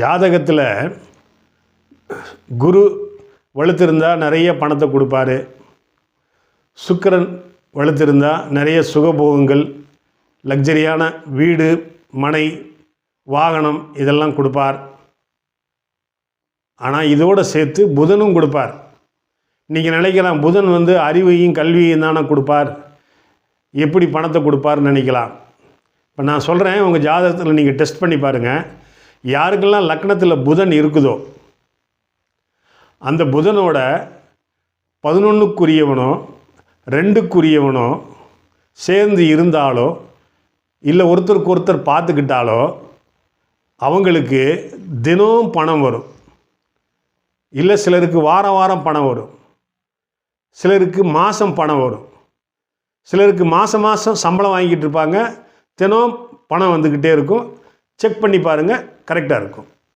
ஜாதகத்தில் குரு வலுத்திருந்தால் நிறைய பணத்தை கொடுப்பாரு. சுக்கிரன் வலுத்திருந்தால் நிறைய சுகபோகங்கள், லக்ஸரியான வீடு, மனை, வாகனம் இதெல்லாம் கொடுப்பார். ஆனால் இதோடு சேர்த்து புதனும் கொடுப்பார். இன்றைக்கி நினைக்கலாம், புதன் அறிவையும் கல்வியையும் தானே கொடுப்பார், எப்படி பணத்தை கொடுப்பார்னு நினைக்கலாம். இப்போ நான் சொல்கிறேன், உங்கள் ஜாதகத்தில் நீங்கள் டெஸ்ட் பண்ணி பாருங்கள். யாருக்கெல்லாம் லக்னத்தில் புதன் இருக்குதோ அந்த புதனோட 11க்குரியவனோ 2க்குரியவனோ சேர்ந்து இருந்தாலோ இல்லை ஒருத்தருக்கு ஒருத்தர் பார்த்துக்கிட்டாலோ அவங்களுக்கு தினம் பணம் வரும். இல்லை சிலருக்கு வாரம் வாரம் பணம் வரும், சிலருக்கு மாதம் பணம் வரும், சிலருக்கு மாதம் மாதம் சம்பளம் வாங்கிட்டு இருப்பாங்க, தினம் பணம் வந்துக்கிட்டே இருக்கும். செக் பண்ணி பாருங்கள், கரெக்டாக இருக்கும்.